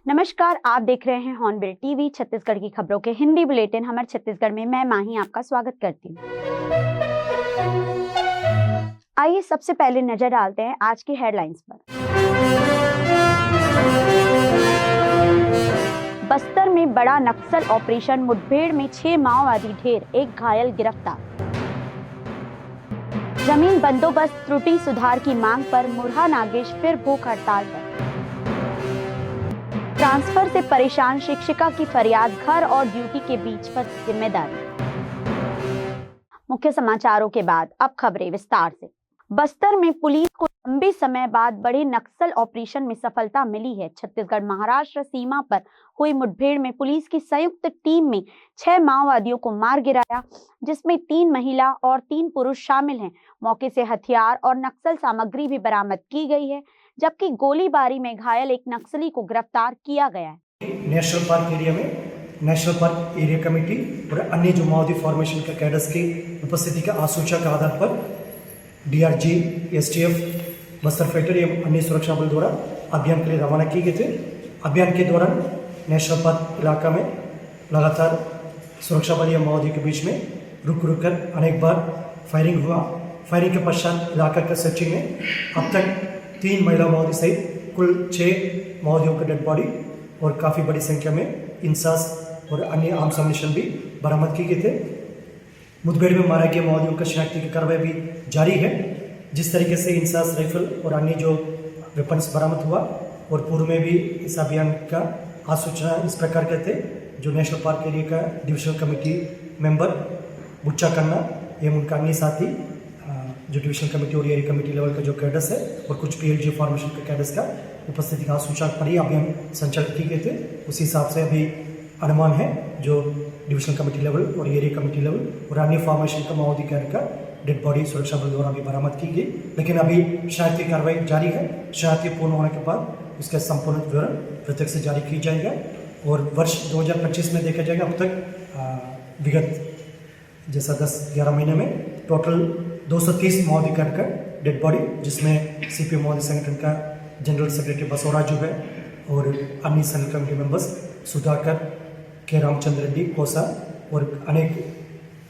नमस्कार, आप देख रहे हैं हॉर्नबिल टीवी। छत्तीसगढ़ की खबरों के हिंदी बुलेटिन हमारे छत्तीसगढ़ में मैं माही आपका स्वागत करती हूँ। आइए सबसे पहले नजर डालते हैं आज की हेडलाइंस पर। बस्तर में बड़ा नक्सल ऑपरेशन, मुठभेड़ में 6 माओवादी ढेर, 1 घायल गिरफ्तार। जमीन बंदोबस्त त्रुटि सुधार की मांग पर मुरहा नागेश फिर भूख हड़ताल पर। ट्रांसफर से परेशान शिक्षिका की फरियाद, घर और ड्यूटी के बीच पर जिम्मेदारी। मुख्य समाचारों के बाद अब खबरें विस्तार से। बस्तर में पुलिस को लंबे समय बाद बड़े नक्सल ऑपरेशन में सफलता मिली है। छत्तीसगढ़ महाराष्ट्र सीमा पर हुई मुठभेड़ में पुलिस की संयुक्त टीम में 6 माओवादियों को मार गिराया, जिसमें 3 महिला और 3 पुरुष शामिल हैं। मौके से हथियार और नक्सल सामग्री भी बरामद की गई है, जबकि गोलीबारी में घायल एक नक्सली को गिरफ्तार किया गया है। नेशनल पार्क एरिया में नेशनल पार्क एरिया कमेटी और अन्य जो माओवादी फॉर्मेशन के कैडर्स की उपस्थिति का आसूचा के आधार पर डीआरजी, एसटीएफ, बस्तर फाइटर एवं अन्य सुरक्षा बल द्वारा अभियान के लिए रवाना किए गए थे। अभियान के दौरान नेशनल पार्क इलाका में लगातार सुरक्षा बल या माओवादी के बीच में रुक कर अनेक बार फायरिंग हुआ। फायरिंग के पश्चात इलाका के सर्चिंग में अब तक 3 महिला माओवादी सहित कुल 6 माओवादियों का डेड बॉडी और काफ़ी बड़ी संख्या में इंसास और अन्य आर्म्स एम्युनिशन भी बरामद किए गए थे। मुठभेड़ में मारे गए माओवादियों का शिनाख्ती की कार्रवाई भी जारी है। जिस तरीके से इंसास राइफल और अन्य जो वेपन्स बरामद हुआ और पूर्व में भी इस अभियान का आसूचना इस प्रकार के थे। जो नेशनल पार्क एरिया का डिविजनल कमेटी मेंबर बुच्चा कन्ना एवं उनका अन्य साथी जो डिविजनल कमेटी और एरिया कमेटी लेवल का जो कैडर्स है और कुछ पीएलजी फॉर्मेशन के कैडर्स का उपस्थिति का सूचना पर ही अभियान संचालित किए गए थे। उसी हिसाब से अभी अनुमान है जो डिविजनल कमेटी लेवल और एरिया कमेटी लेवल और अन्य फॉर्मेशन का माओवादी कैडर का डेड बॉडी सुरक्षा बल द्वारा भी बरामद की गई। लेकिन अभी शनाख्ती कार्रवाई जारी है। शनाख्ती पूर्ण होने के बाद उसका संपूर्ण विवरण प्रत्यक्ष से जारी की जाएगा और वर्ष 2025 में देखा जाएगा। अब तक विगत जैसा 10-11 महीने में टोटल 230 माओवादी कैडर का डेड बॉडी, जिसमें सीपीएम माओवादी संगठन का जनरल सेक्रेटरी बसवराजू है और अन्य सेंट्रल कमेटी मेंबर्स सुधाकर के रामचंद्र रेड्डी कोसा और अनेक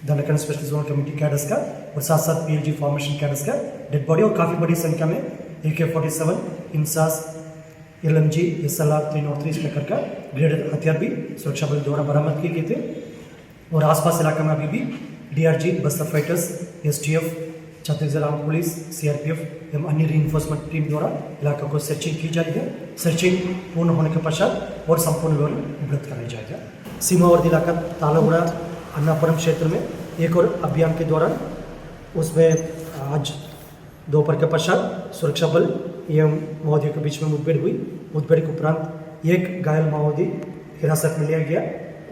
Dandakaranya special zonal committee cadres का और साथ साथ पीएलजी फॉर्मेशन कैडर्स का डेड बॉडी और काफ़ी बड़ी संख्या में AK-47, इंसास, LMG, SLR 303 इस प्रकार का ग्रेडेड हथियार भी सुरक्षा बल द्वारा बरामद किए गए थे। और आसपास इलाका में अभी भी DRG, Bastar fighters, STF, Chhattisgarh arm police, CRPF एवं अन्य रीइंफोर्समेंट टीम द्वारा इलाका को सर्चिंग की जाएगी। सर्चिंग पूर्ण होने के पश्चात और संपूर्ण विवरण उपलब्ध कराया जाएगा। सीमावर्ती इलाका तालागुड़ा अन्नापुरम क्षेत्र में एक और अभियान के दौरान उसमें आज दोपहर के पश्चात सुरक्षा बल एवं माओवादियों के बीच में मुठभेड़ हुई। मुठभेड़ के उपरांत 1 घायल माओवादी हिरासत में लिया गया।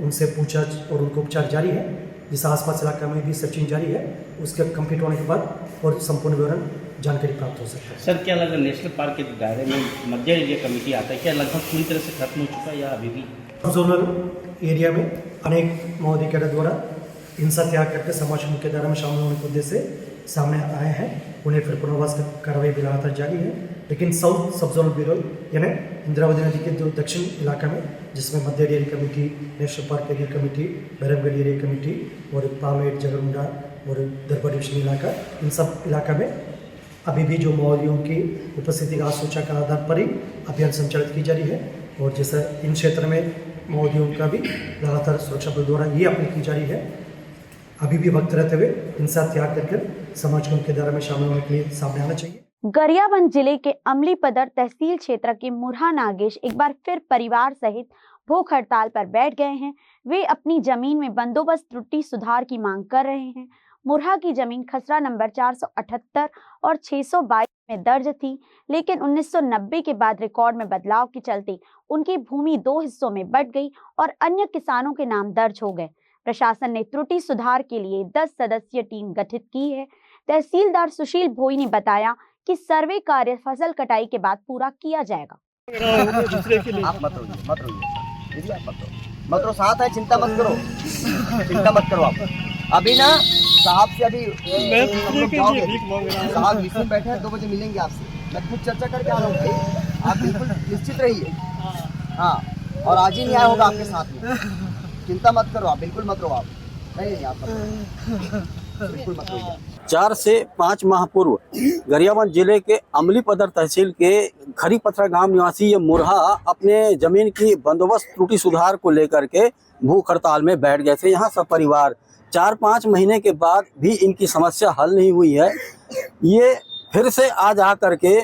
उनसे पूछताछ और उनको उपचार जारी है। जिस आसपास इलाका में भी सर्चिंग जारी है, उसके कंप्लीट होने के बाद और संपूर्ण विवरण जानकारी प्राप्त हो सकता है। सर, क्या लगा नेशनल पार्क के दायरे में मध्य एरिया कमेटी आता है, क्या लगभग पूरी तरह से खत्म हो चुका है या अभी भी? जोनल एरिया में अनेक माओवादी कैडर द्वारा हिंसा त्याग करके समाज के मुख्य धारा में शामिल होने के उद्देश्य से सामने आए हैं। उन्हें फिर पुनर्वास कार्रवाई भी लगातार जारी है। लेकिन साउथ सब जोनल ब्यूरो यानी इंद्रावती नदी के जो दक्षिण इलाका में, जिसमें मध्य area committee, national park area committee, Bairamgarh area committee और पामेट, जगरमुंडा और दरबा डिविजन इलाका, इन सब इलाका में अभी भी जो माओवादियों की उपस्थिति का आसूचा के आधार पर ही अभियान संचालित की जा रही है। और जैसा इन क्षेत्र में माओवादियों का भी लगातार सुरक्षा बल द्वारा ये अपील की जा रही है, अभी भी वक्त रहते हुए हिंसा त्याग करके समाज के मुख्य धारा में शामिल होने के लिए सामने आना चाहिए। गरियाबंद जिले के अमलीपदर तहसील क्षेत्र के मुरहा नागेश एक बार फिर परिवार सहित भूख हड़ताल पर बैठ गए हैं। वे अपनी जमीन में बंदोबस्त त्रुटि सुधार की मांग कर रहे हैं। मुरहा की जमीन खसरा नंबर 478 और 622 में दर्ज थी, लेकिन 1990 के बाद रिकॉर्ड में बदलाव के चलते उनकी भूमि 2 हिस्सों में बंट गई और अन्य किसानों के नाम दर्ज हो गए। प्रशासन ने त्रुटि सुधार के लिए 10 सदस्यीय टीम गठित की है। तहसीलदार सुशील भोई ने बताया कि सर्वे कार्य फसल कटाई के बाद पूरा किया जाएगा। आप मत रो, साथ है, चिंता मत करो आप। अभी ना साहब से अभी साहब मिशन बैठे हैं, 2 बजे मिलेंगे आपसे। मैं खुद चर्चा करके आ रहा हूँ भाई, आप बिल्कुल निश्चित रहिए। हाँ और आज ही न्याय होगा आपके साथ में। चिंता मत करो आप, बिल्कुल मत रो आप। नहीं आप बिल्कुल मत रो। 4 से 5 माह पूर्व गरियाबंद जिले के अमलीपदर तहसील के खरीपथरा गांव निवासी ये मुरहा अपने जमीन की बंदोबस्त त्रुटि सुधार को लेकर के भूख हड़ताल में बैठ गए थे। यहाँ सब परिवार 4-5 महीने के बाद भी इनकी समस्या हल नहीं हुई है। ये फिर से आज आ करके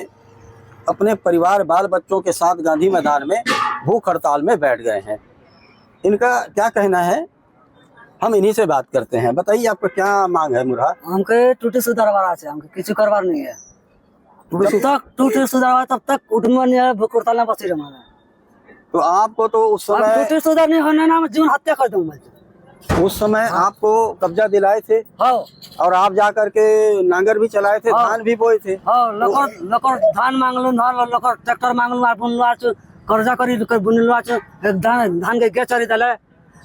अपने परिवार बाल बच्चों के साथ गांधी मैदान में भूख हड़ताल में बैठ गए हैं। इनका क्या कहना है, हम इन्हीं से बात करते हैं। बताइए आपका क्या मांग है मुरहा? हमके टूटी सुधारवा है, हमके किसी करवार नहीं है। जब तक टूटी सुधारवा तब तक उठमा नहीं है, भूख हड़ताल में बसी रहना। तो आपको तो उस समय टूटी सुधार नहीं होने ना, मैं जीवन हत्या कर दूंगा। उस समय आपको कब्जा दिलाए थे हाँ, और आप जा करके नांगर भी चलाए थे, हाँ। धान भी बोए थे। हाँ, लकर धान मांग लो, धान लकर ट्रैक्टर मांग लो, बुन लो, कर्जा करी बुन लो, धान के गे चरी दले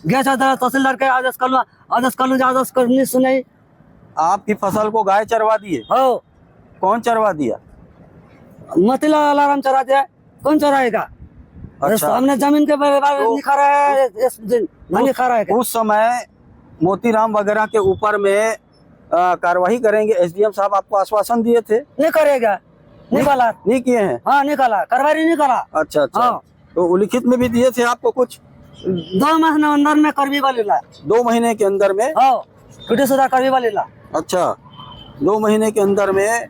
तहसीलदार के आदेश कर आदेश करनी सुनाई। आपकी फसल को गाय चरवा दिए? हो, कौन चरवा दिया? मतीला अलार्म चरा दिया, कौन चराएगा? अच्छा। हमने जमीन के बारे में नहीं खा रहा है, नहीं खा रहा है। उस समय मोतीराम वगैरह के ऊपर में कार्रवाई करेंगे, एसडीएम साहब आपको आश्वासन दिए थे? नहीं करेगा, निकाला नहीं किए हैं? हाँ, निकाला, कार्रवाई नहीं करा। अच्छा अच्छा। हाँ। तो लिखित में भी दिए थे आपको कुछ? 2 महीने अंदर में करवी वाली ला। 2 महीने के अंदर में? हाँ, टूटी सुधार करवी वाली ला। अच्छा, 2 महीने के अंदर में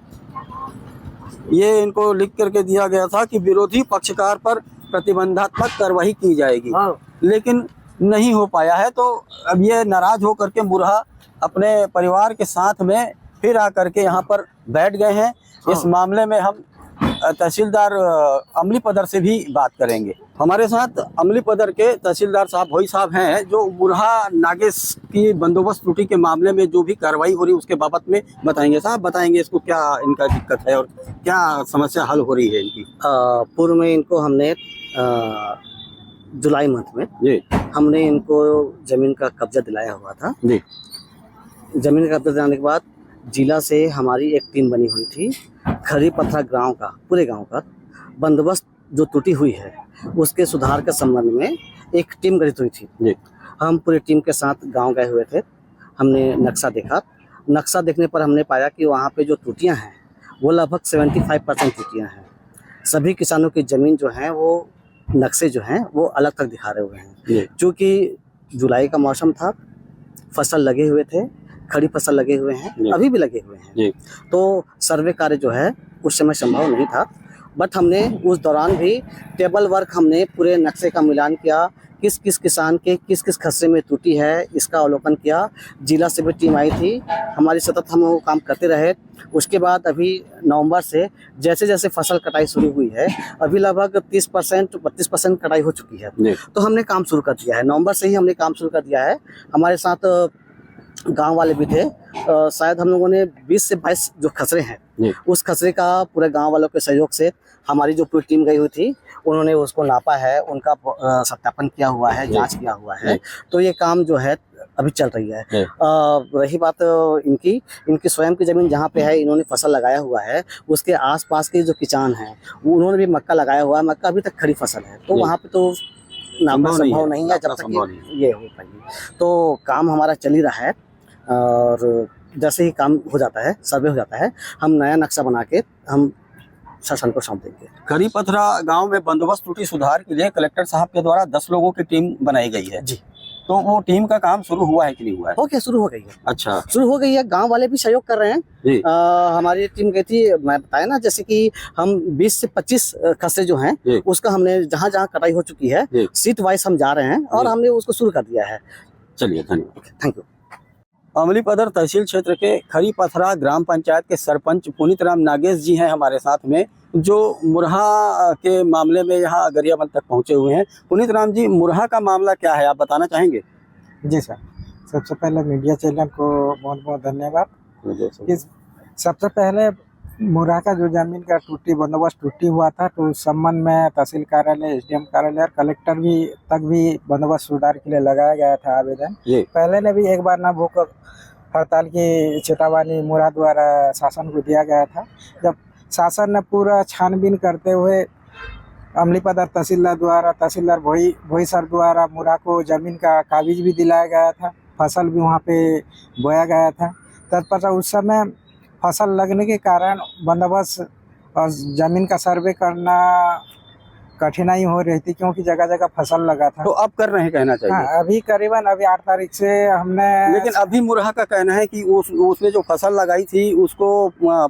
ये इनको लिख करके दिया गया था कि विरोधी पक्षकार पर प्रतिबंधात्मक कार्रवाई की जाएगी। हाँ। लेकिन नहीं हो पाया है। तो अब ये नाराज होकर के मुरहा अपने परिवार के साथ में फिर आकर के यहाँ पर बैठ गए हैं। इस मामले में हम तहसीलदार अमलीपदर से भी बात करेंगे। हमारे साथ अमलीपदर के तहसीलदार साहब भोई साहब हैं, जो मुरहा नागेश की बंदोबस्त त्रुटि के मामले में जो भी कार्रवाई हो रही है उसके बाबत में बताएंगे। साहब बताएंगे इसको क्या इनका दिक्कत है और क्या समस्या हल हो रही है इनकी? पूर्व में इनको हमने जुलाई मंथ में जी हमने इनको जमीन का कब्जा दिलाया हुआ था। जी। जमीन का कब्जा दिलाने के बाद जिला से हमारी एक टीम बनी हुई थी। खरीपथरा गांव का, पूरे गांव का बंदोबस्त जो त्रुटि हुई है उसके सुधार के संबंध में एक टीम गठित हुई थी। जी। हम पूरी टीम के साथ गांव गए हुए थे। हमने नक्शा देखा। नक्शा देखने पर हमने पाया कि वहाँ पे जो त्रुटियाँ हैं वो लगभग 75% त्रुटियाँ हैं। सभी किसानों की ज़मीन जो है वो नक्शे जो हैं वो अलग तक दिखा रहे हुए हैं। क्योंकि जुलाई का मौसम था, फसल लगे हुए थे, खड़ी फसल लगे हुए हैं, अभी भी लगे हुए हैं। तो सर्वे कार्य जो है उस समय संभव नहीं था। बट हमने उस दौरान भी टेबल वर्क हमने पूरे नक्शे का मिलान किया, किस किस किसान के किस किस खसरे में त्रुटि है इसका अवलोकन किया। जिला से भी टीम आई थी, हमारी सतत हम वो काम करते रहे। उसके बाद अभी नवंबर से जैसे जैसे फसल कटाई शुरू हुई है, अभी लगभग 30% 32% कटाई हो चुकी है। तो हमने काम शुरू कर दिया है, नवंबर से ही हमने काम शुरू कर दिया है। हमारे साथ गांव वाले भी थे। शायद हम लोगों ने 20 से 22 जो खसरे हैं उस खसरे का पूरे गांव वालों के सहयोग से हमारी जो पूरी टीम गई हुई थी उन्होंने उसको नापा है, उनका सत्यापन किया हुआ है, जांच किया हुआ है। तो ये काम जो है अभी चल रही है। रही बात इनकी स्वयं की जमीन जहाँ पे है, इन्होंने फसल लगाया हुआ है, उसके आसपास के जो किसान हैं उन्होंने भी मक्का लगाया हुआ है। मक्का अभी तक खड़ी फसल है, तो वहाँ पे तो नापना संभव नहीं है जब तक ये हो पाएगी। तो काम हमारा चल ही रहा है और जैसे ही काम हो जाता है, सर्वे हो जाता है, हम नया नक्शा बना के हम शासन को सौंप देंगे। खरीपथरा गांव में बंदोबस्त त्रुटि सुधार के लिए कलेक्टर साहब के द्वारा 10 लोगों की टीम बनाई गई है। जी। तो वो टीम का काम शुरू हुआ है कि नहीं हुआ है? हो गया, शुरू हो गई है। अच्छा, शुरू हो गई है। गांव वाले भी सहयोग कर रहे हैं। जी। हमारी टीम गई थी, मैं बताया ना, जैसे कि हम 20 से 25 खसरे जो हैं उसका हमने जहाँ जहाँ कटाई हो चुकी है सीट वाइज हम जा रहे हैं और हमने उसको शुरू कर दिया है। चलिए, धन्यवाद। Thank you. अमलीपदर तहसील क्षेत्र के खरीपथरा ग्राम पंचायत के सरपंच पुनीत राम नागेश जी हैं हमारे साथ में, जो मुरहा के मामले में यहाँ गरियाबंद तक पहुँचे हुए हैं। पुनीत राम जी, मुरहा का मामला क्या है, आप बताना चाहेंगे? जी सर, सबसे पहले मीडिया चैनल को बहुत बहुत धन्यवाद। सबसे पहले मुरहा का जो जमीन का बंदोबस्त त्रुटि हुआ था, तो उस संबंध में तहसील कार्यालय, एसडीएम कार्यालय और कलेक्टर तक भी बंदोबस्त सुधार के लिए लगाया गया था आवेदन। पहले ने भी एक बार ना भूख हड़ताल की चेतावनी मुरहा द्वारा शासन को दिया गया था। जब शासन ने पूरा छानबीन करते हुए अमलीपदर तहसीलदार द्वारा, तहसीलदार भोई सर द्वारा मुरा को जमीन का कागज भी दिलाया गया था, फसल भी वहाँ पे बोया गया था। तत्पश्चात उस समय फसल लगने के कारण बंदोबस्त और ज़मीन का सर्वे करना कठिनाई हो रही थी, क्योंकि जगह जगह फसल लगा था। तो अब कर रहे हैं, कहना चाहिए। हाँ, अभी करीबन 8 तारीख से हमने, लेकिन अभी मुरहा का कहना है कि उसने जो फसल लगाई थी उसको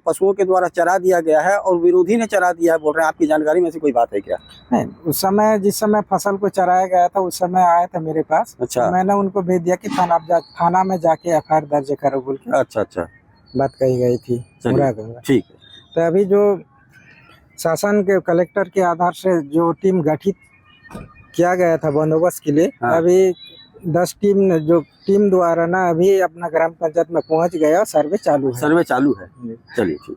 पशुओं के द्वारा चरा दिया गया है और विरोधी ने चरा दिया है, बोल रहे हैं। आपकी जानकारी में से कोई बात है क्या? नहीं, उस समय जिस समय फसल को चराया गया था उस समय आया था मेरे पास। अच्छा। मैंने उनको भेज दिया कि थाना में जाके FIR दर्ज करो बोल के अच्छा बात कही गई थी। मुरहा दूंगा, ठीक है। तो अभी जो शासन के कलेक्टर के आधार से जो टीम गठित किया गया था बंदोबस्त के लिए, हाँ। अभी 10 टीम द्वारा ना अभी अपना ग्राम पंचायत में पहुंच गया, सर्वे चालू है। चलिए ठीक।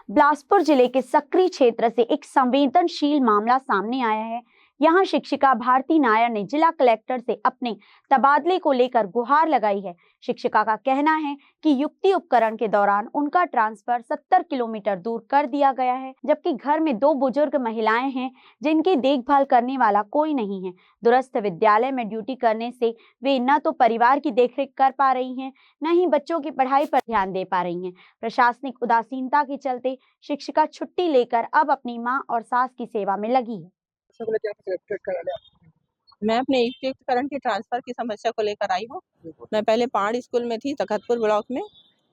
बिलासपुर जिले के सक्री क्षेत्र से एक संवेदनशील मामला सामने आया है। यहाँ शिक्षिका भारती नायर ने जिला कलेक्टर से अपने तबादले को लेकर गुहार लगाई है। शिक्षिका का कहना है कि युक्ति उपकरण के दौरान उनका ट्रांसफर 70 किलोमीटर दूर कर दिया गया है, जबकि घर में 2 बुजुर्ग महिलाएं हैं जिनकी देखभाल करने वाला कोई नहीं है। दूरस्थ विद्यालय में ड्यूटी करने से वे न तो परिवार की देखरेख कर पा रही हैं, न ही बच्चों की पढ़ाई पर ध्यान दे पा रही हैं। प्रशासनिक उदासीनता के चलते शिक्षिका छुट्टी लेकर अब अपनी मां और सास की सेवा में लगी है। मैं अपने युक्तिकरण के ट्रांसफर की समस्या को लेकर आई हूँ। मैं पहले पहाड़ स्कूल में थी तखतपुर ब्लॉक में,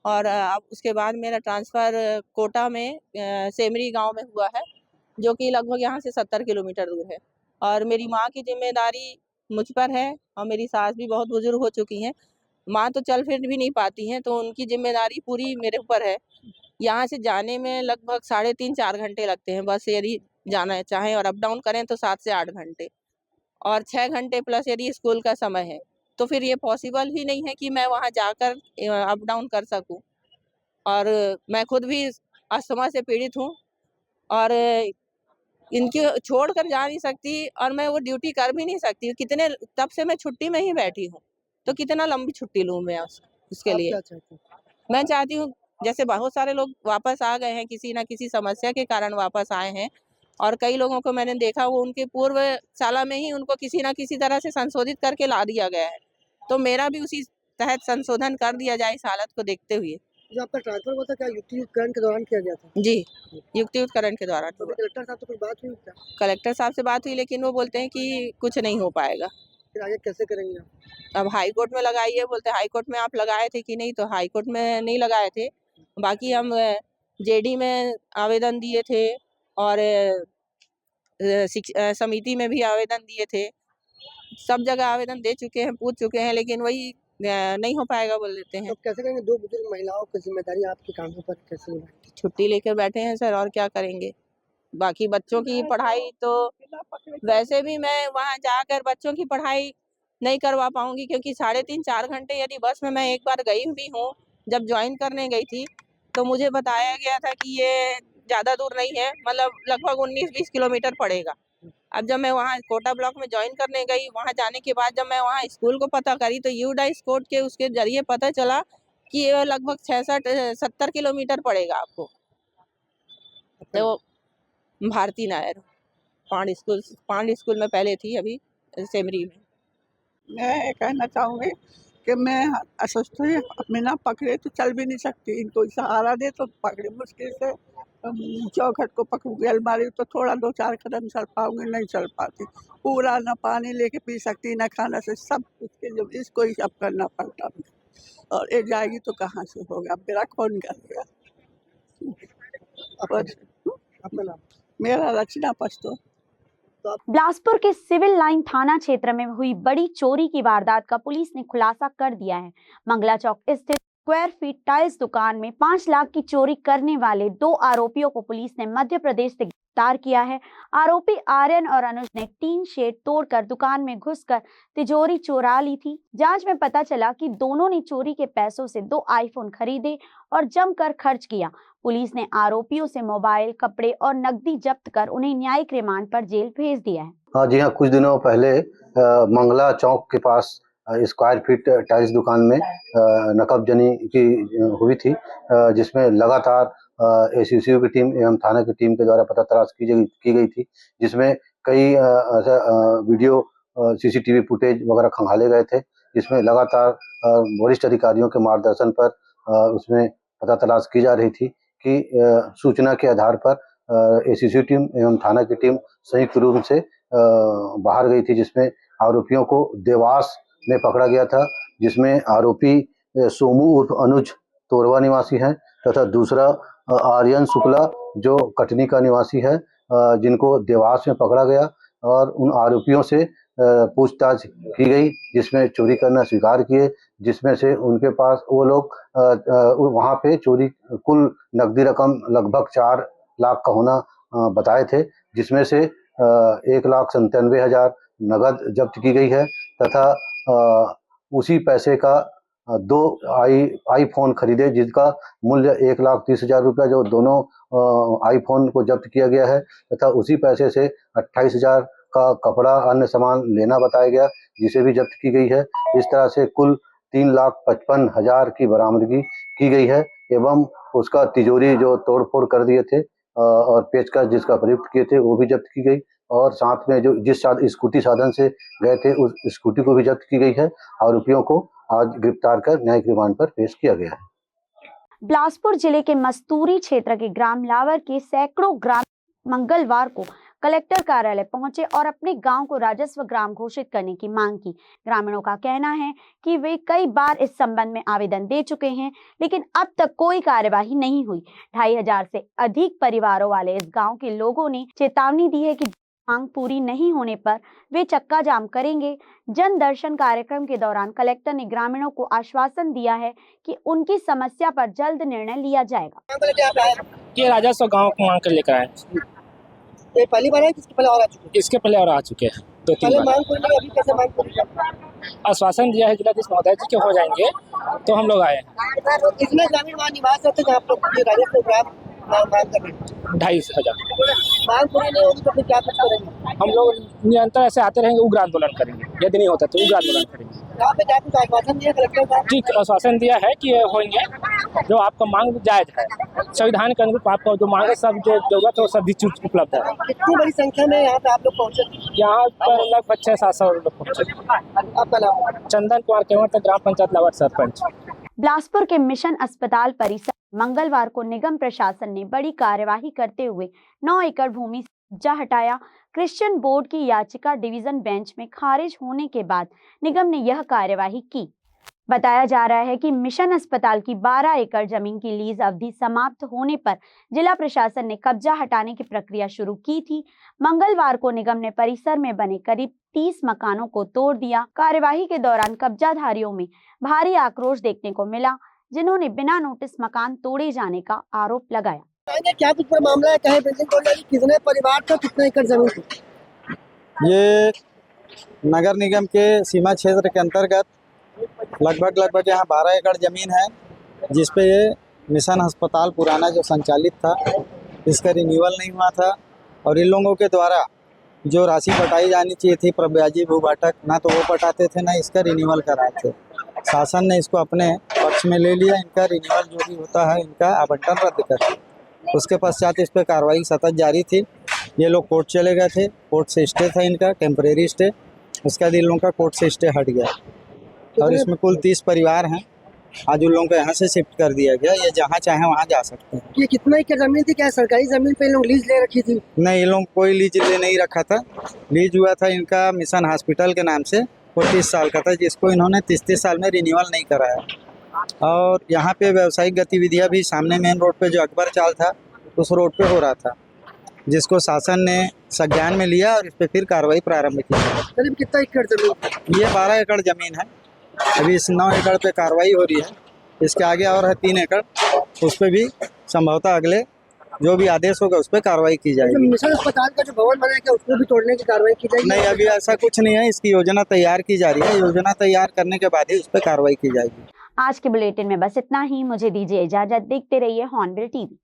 और अब उसके बाद मेरा ट्रांसफ़र कोटा में सेमरी गांव में हुआ है, जो कि लगभग यहाँ से 70 किलोमीटर दूर है। और मेरी माँ की जिम्मेदारी मुझ पर है, और मेरी सास भी बहुत बुजुर्ग हो चुकी हैं। माँ तो चल फिर भी नहीं पाती हैं, तो उनकी जिम्मेदारी पूरी मेरे ऊपर है। यहाँ से जाने में लगभग 3.5-4 घंटे लगते हैं बस, यदि जाना चाहें, और अप डाउन करें तो 7 से 8 घंटे, और 6 घंटे प्लस यदि स्कूल का समय है, तो फिर ये पॉसिबल ही नहीं है कि मैं वहाँ जाकर अप डाउन कर सकूं। और मैं खुद भी अस्थमा से पीड़ित हूँ, और इनकी छोड़कर जा नहीं सकती, और मैं वो ड्यूटी कर भी नहीं सकती। तब से मैं छुट्टी में ही बैठी हूँ, तो कितना लंबी छुट्टी लूँ मैं उसके लिए। मैं चाहती हूँ, जैसे बहुत सारे लोग वापस आ गए हैं, किसी ना किसी समस्या के कारण वापस आए हैं, और कई लोगों को मैंने देखा वो उनके पूर्व साला में ही उनको किसी ना किसी तरह से संशोधित करके ला दिया गया है। तो मेरा भी उसी तहत संशोधन कर दिया जाए इस हालत को देखते हुए। जो आपका ट्रांसफर हुआ था, क्या युक्ति उपकरण के दौरान किया गया था? जी, युक्ति उपकरण के दौरान। तो कलेक्टर साहब से कोई बात हुई क्या? कलेक्टर साहब से बात हुई, लेकिन वो बोलते हैं कि कुछ नहीं हो पाएगा। फिर आगे कैसे करेंगे आप? अब हाई कोर्ट में लगाइए, बोलते हाई कोर्ट में आप लगाए थे कि नहीं, तो हाई कोर्ट में नहीं लगाए थे। बाकी हम जेडी में आवेदन दिए थे, और समिति में भी आवेदन दिए थे। सब जगह आवेदन दे चुके हैं, पूछ चुके हैं, लेकिन वही नहीं हो पाएगा बोल देते हैं। तो कैसे करेंगे? 2 बुजुर्ग महिलाओं की जिम्मेदारी आपके कांधों पर कैसे निभाएंगे? छुट्टी लेकर बैठे हैं सर, और क्या करेंगे। बाकी बच्चों की पढ़ाई तो वैसे भी मैं वहाँ जाकर बच्चों की पढ़ाई नहीं करवा पाऊंगी, क्योंकि 3.5-4 घंटे यदि बस में मैं एक बार गई भी हूँ, जब ज्वाइन करने गई थी तो मुझे बताया गया था कि ये ज़्यादा दूर नहीं है, मतलब लगभग 19-20 किलोमीटर पड़ेगा। अब जब मैं वहाँ कोटा ब्लॉक में ज्वाइन करने गई, वहाँ जाने के बाद जब मैं वहाँ स्कूल को पता करी, तो यूडाइस कोड के उसके जरिए पता चला कि ये लगभग 66-70 किलोमीटर पड़ेगा आपको। तो भारती नायर पांड स्कूल में पहले थी, अभी सेमरी में। मैं कहना चाहूँगी कि मैं अस्वस्थ हूँ, अपने ना पकड़े तो चल भी नहीं सकती, इनको सहारा दे तो पकड़े मुश्किल से। चौखट को पकड़ूंगी, अलमारी तो थोड़ा 2-4 कदम चल पाऊंगी, नहीं चल पाती। पूरा ना पानी लेके पी सकती, ना खाना से, सब कुछ के जो इसको ही सब करना पड़ता है, और ये जाएगी तो कहाँ से होगा, मेरा कौन करेगा। आपका नाम? मेरा रचना पस्तो। बिलासपुर के सिविल लाइन थाना क्षेत्र में हुई बड़ी चोरी की वारदात का पुलिस ने खुलासा कर दिया है। मंगला चौक स्थित स्क्वायर फीट टाइल्स दुकान में 5 लाख की चोरी करने वाले 2 आरोपियों को पुलिस ने मध्य प्रदेश से गिरफ्तार किया है। आरोपी आर्यन और अनुज ने टीन शेड तोड़कर दुकान में घुसकर तिजोरी चुरा ली थी। जांच में पता चला कि दोनों ने चोरी के पैसों से 2 आईफोन खरीदे और जमकर खर्च किया। पुलिस ने आरोपियों से मोबाइल, कपड़े और नकदी जब्त कर उन्हें न्यायिक रिमांड पर जेल भेज दिया है। हाँ जी हाँ, कुछ दिनों पहले मंगला चौक के पास स्क्वायर फीट टाइल्स दुकान में नकबजनी की हुई थी, जिसमें लगातार एसीसीयू की टीम एवं थाना की टीम के द्वारा पता तलाश की गई थी, जिसमें कई वीडियो सीसीटीवी फुटेज वगैरह खंगाले गए थे, जिसमें लगातार वरिष्ठ अधिकारियों के मार्गदर्शन पर उसमें पता तलाश की जा रही थी कि सूचना के आधार पर एसीसीयू टीम एवं थाना की टीम संयुक्त रूप से बाहर गई थी, जिसमें आरोपियों को देवास में पकड़ा गया था, जिसमें आरोपी सोमू उर्फ अनुज तोरवा निवासी हैं तथा दूसरा आर्यन शुक्ला जो कटनी का निवासी है, जिनको देवास में पकड़ा गया और उन आरोपियों से पूछताछ की गई, जिसमें चोरी करना स्वीकार किए, जिसमें से उनके पास वो लोग वहाँ पे चोरी कुल नकदी रकम लगभग 4 लाख का होना बताए थे, जिसमें से 1,97,000 नगद जब्त की गई है तथा उसी पैसे का 2 आईफोन खरीदे, जिसका मूल्य 1,30,000 रुपया, जो दोनों आईफोन को जब्त किया गया है तथा उसी पैसे से 28,000 का कपड़ा अन्य सामान लेना बताया गया, जिसे भी जब्त की गई है। इस तरह से कुल 3,55,000 की बरामदगी की गई है एवं उसका तिजोरी जो तोड़-फोड़ कर दिए थे और पेचकस जिसका प्रयुक्त किए थे वो भी जब्त की गई और साथ में जो जिस स्कूटी साधन से गए थे उस स्कूटी को भी जब्त की गई है। आरोपियों को आज गिरफ्तार कर न्यायिक रिमांड पर पेश किया गया है। बिलासपुर जिले के मस्तूरी क्षेत्र के ग्राम लावर के सैकड़ों ग्राम मंगलवार को कलेक्टर कार्यालय पहुंचे और अपने गांव को राजस्व ग्राम घोषित करने की मांग की। ग्रामीणों का कहना है कि वे कई बार इस संबंध में आवेदन दे चुके हैं, लेकिन अब तक कोई कार्यवाही नहीं हुई। 2,500 से अधिक परिवारों वाले इस गांव के लोगों ने चेतावनी दी है कि मांग पूरी नहीं होने पर वे चक्का जाम करेंगे। जन दर्शन कार्यक्रम के दौरान कलेक्टर ने ग्रामीणों को आश्वासन दिया है कि उनकी समस्या पर जल्द निर्णय लिया जाएगा। ये राजस्व गांव को मांग कर लेकर आए। ये पहली बार है कि इसके पहले और आ चुके हैं? इसके पहले और आ चुके हैं 2-3 बार। मांग पूरी अभी कैसे मांग पूरी? आश्वासन दिया है जिलाधीश महोदय जी के हो जाएंगे, तो हम लोग आए हैं। कितने ग्रामीण वहाँ निवास करते हैं जहाँ पर राजस्व ग्राम मांग कर रहे हैं? 2,500। मांग पूरी नहीं होगी तो फिर क्या कुछ करेंगे? हम लोग निरंतर ऐसे आते रहेंगे, उग्र आंदोलन करेंगे। यदि नहीं होता तो उग्र आंदोलन करेंगे। यहाँ पे क्या कुछ आश्वासन दिया कलेक्टर साहब? जी, आश्वासन दिया है कि होंगे, जो आपका मांग जायज है, संविधान के अनुरूप आपका जो मांग है, सब जो जरूरत है वो सभी चीज उपलब्ध है। कितनी बड़ी संख्या में यहाँ पे आप लोग पहुँचे? यहाँ पर लगभग 600-700 लोग पहुँचे। आपका नाम? चंदन कुमार केवट, ग्राम पंचायत लावर सरपंच। बिलासपुर के मिशन अस्पताल परिसर मंगलवार को निगम प्रशासन ने बड़ी कार्यवाही करते हुए 9 एकड़ भूमि से कब्जा हटाया। क्रिश्चियन बोर्ड की याचिका डिवीजन बेंच में खारिज होने के बाद निगम ने यह कार्यवाही की। बताया जा रहा है कि मिशन अस्पताल की 12 एकड़ जमीन की लीज अवधि समाप्त होने पर जिला प्रशासन ने कब्जा हटाने की प्रक्रिया शुरू की थी। मंगलवार को निगम ने परिसर में बने करीब 30 मकानों को तोड़ दिया। कार्यवाही के दौरान कब्जाधारियों में भारी आक्रोश देखने को मिला, जिन्होंने बिना नोटिस मकान तोड़े जाने का आरोप लगाया। क्या कुछ पर मामला है? कहे बिल्डिंग तोड़ जाएगी, कितने परिवार था, कितने एकड़ जमीन थी? ये नगर निगम के सीमा क्षेत्र के अंतर्गत लगभग यहाँ 12 एकड़ ज़मीन है, जिसपे ये मिशन अस्पताल पुराना जो संचालित था, इसका रिन्यूअल नहीं हुआ था और इन लोगों के द्वारा जो राशि पटाई जानी चाहिए थी प्रब्याजी भूभाटक, ना तो वो पटाते थे ना इसका रिन्यूअल कराए थे। शासन ने इसको अपने पक्ष में ले लिया। इनका रिन्यूअल जो भी होता है इनका आवंटन रद्द कर दिया। उसके पश्चात इस पर कार्रवाई सतत जारी थी। ये लोग कोर्ट चले गए थे, कोर्ट से स्टे था इनका, टेम्परेरी स्टे। उसके बाद इन लोगों का कोर्ट से स्टे हट गया और इसमें कुल 30 परिवार हैं। आज उन लोगों को यहाँ से शिफ्ट कर दिया गया। ये जहाँ चाहे वहाँ जा सकते हैं। ये कितना एकड़ जमीन थी? क्या सरकारी जमीन पे लोग लीज ले रखी थी? नहीं, ये लोग कोई लीज ले नहीं रखा था। लीज हुआ था इनका मिशन हॉस्पिटल के नाम से, वो 30 साल का था, जिसको इन्होंने 30 साल में रिन्यूअल नहीं कराया। और यहाँ पे व्यावसायिक गतिविधियाँ भी सामने मेन रोड पे जो अकबर चाल था उस रोड पे हो रहा था, जिसको शासन ने संज्ञान में लिया और इस पर फिर कार्रवाई प्रारंभ की। करीब कितना एकड़ जमीन? ये 12 एकड़ जमीन है। अभी इस 9 एकड़ पे कार्रवाई हो रही है। इसके आगे और है 3 एकड़, उस पर भी संभवतः अगले जो भी आदेश होगा उस पर कार्रवाई की जाएगी। मिशन अस्पताल का जो भवन बना है उसको भी तोड़ने की कार्रवाई की जाएगी? नहीं, अभी ऐसा कुछ नहीं है। इसकी योजना तैयार की जा रही है। योजना तैयार करने के बाद ही उस पर कार्रवाई की जाएगी। आज के बुलेटिन में बस इतना ही। मुझे दीजिए इजाजत। देखते रहिए हॉर्नबिल टीवी।